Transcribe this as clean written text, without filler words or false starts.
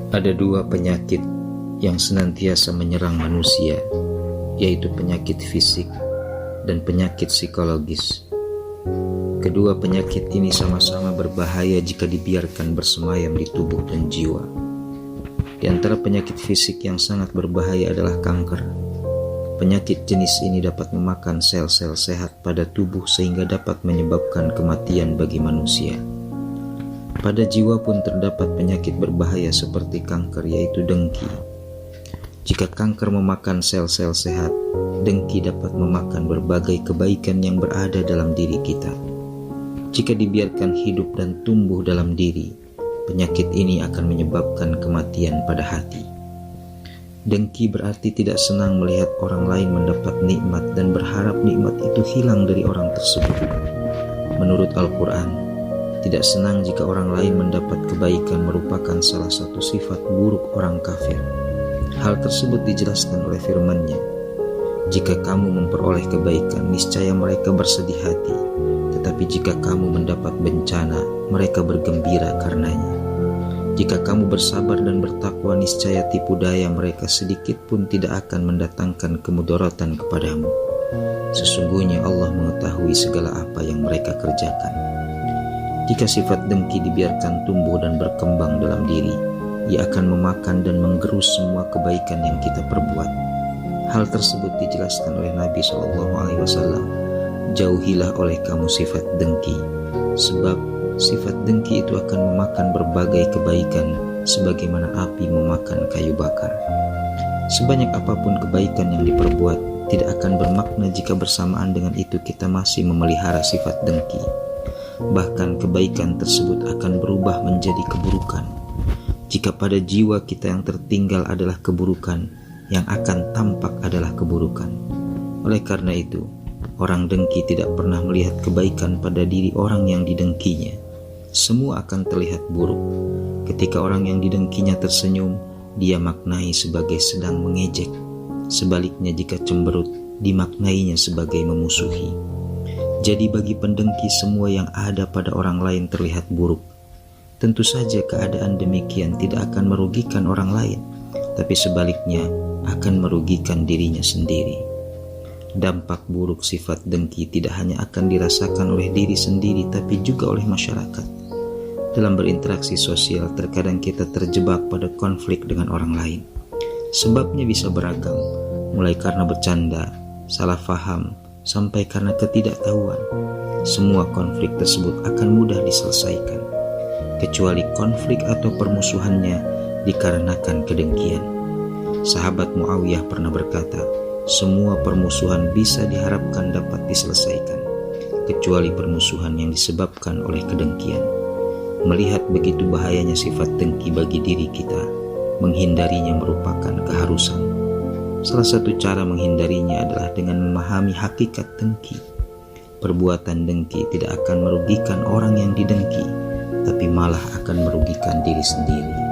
Ada dua penyakit yang senantiasa menyerang manusia, yaitu penyakit fisik dan penyakit psikologis. Kedua penyakit ini sama-sama berbahaya jika dibiarkan bersemayam di tubuh dan jiwa. Di antara penyakit fisik yang sangat berbahaya adalah kanker. Penyakit jenis ini dapat memakan sel-sel sehat pada tubuh sehingga dapat menyebabkan kematian bagi manusia. Pada jiwa pun terdapat penyakit berbahaya seperti kanker, yaitu dengki. Jika kanker memakan sel-sel sehat, dengki dapat memakan berbagai kebaikan yang berada dalam diri kita. Jika dibiarkan hidup dan tumbuh dalam diri, penyakit ini akan menyebabkan kematian pada hati. Dengki berarti tidak senang melihat orang lain mendapat nikmat dan berharap nikmat itu hilang dari orang tersebut. Menurut Al-Quran, tidak senang jika orang lain mendapat kebaikan merupakan salah satu sifat buruk orang kafir. Hal tersebut dijelaskan oleh firman-Nya, "Jika kamu memperoleh kebaikan, niscaya mereka bersedih hati. Tetapi jika kamu mendapat bencana, mereka bergembira karenanya. Jika kamu bersabar dan bertakwa, niscaya tipu daya mereka sedikit pun tidak akan mendatangkan kemudaratan kepadamu. Sesungguhnya Allah mengetahui segala apa yang mereka kerjakan." Jika sifat dengki dibiarkan tumbuh dan berkembang dalam diri, ia akan memakan dan menggerus semua kebaikan yang kita perbuat. Hal tersebut dijelaskan oleh Nabi SAW, "Jauhilah oleh kamu sifat dengki, sebab sifat dengki itu akan memakan berbagai kebaikan sebagaimana api memakan kayu bakar." Sebanyak apapun kebaikan yang diperbuat, tidak akan bermakna jika bersamaan dengan itu kita masih memelihara sifat dengki. Bahkan kebaikan tersebut akan berubah menjadi keburukan. Jika pada jiwa kita yang tertinggal adalah keburukan, yang akan tampak adalah keburukan. Oleh karena itu, orang dengki tidak pernah melihat kebaikan pada diri orang yang didengkinya. Semua akan terlihat buruk. Ketika orang yang didengkinya tersenyum, dia maknai sebagai sedang mengejek. Sebaliknya jika cemberut, dimaknainya sebagai memusuhi. Jadi bagi pendengki, semua yang ada pada orang lain terlihat buruk. Tentu saja keadaan demikian tidak akan merugikan orang lain, tapi sebaliknya akan merugikan dirinya sendiri. Dampak buruk sifat dengki tidak hanya akan dirasakan oleh diri sendiri, tapi juga oleh masyarakat. Dalam berinteraksi sosial, terkadang kita terjebak pada konflik dengan orang lain. Sebabnya bisa beragam, mulai karena bercanda, salah faham, sampai karena ketidaktahuan. Semua konflik tersebut akan mudah diselesaikan, kecuali konflik atau permusuhannya dikarenakan kedengkian. Sahabat Muawiyah pernah berkata, "Semua permusuhan bisa diharapkan dapat diselesaikan, kecuali permusuhan yang disebabkan oleh kedengkian." Melihat begitu bahayanya sifat dengki bagi diri kita, menghindarinya merupakan keharusan. Salah satu cara menghindarinya adalah dengan memahami hakikat dengki. Perbuatan dengki tidak akan merugikan orang yang didengki, tapi malah akan merugikan diri sendiri.